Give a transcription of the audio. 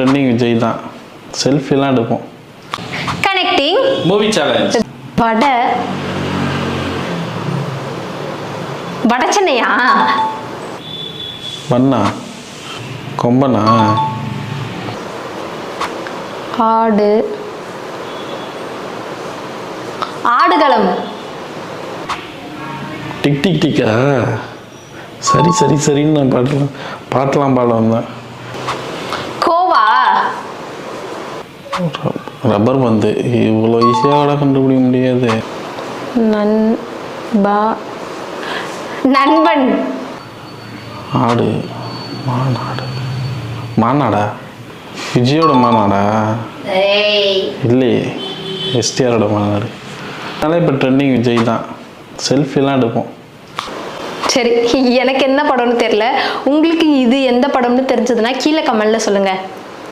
Trending Vijay தான். செல்ஃபிலாம் எடுப்போம். Connecting movie challenge. வட சென்னையா? பண்ணா கொம்பனா? ஆடு ஆடுகளம். Tick tick tikka? சரின்னு நான் பாட்டெலாம் பாட வந்தேன். கோவா ரப்பர் பந்து. இவ்வளோ ஈஸியாக கண்டுபிடிக்க முடியாது. நண்பன். ஆடு மாநாடா? விஜயோட மாநாடா? இல்லையே, எஸ்டிஆரோட மாநாடு. அதனால இப்போ ட்ரெண்டிங் விஜய் தான். செல்ஃபிலாம் எடுப்போம். சரி, எனக்கு என்ன படம்னு தெரியல. உங்களுக்கு இது எந்த படம்னு தெரிஞ்சதுன்னா கீழே கமெண்ட்ல சொல்லுங்க.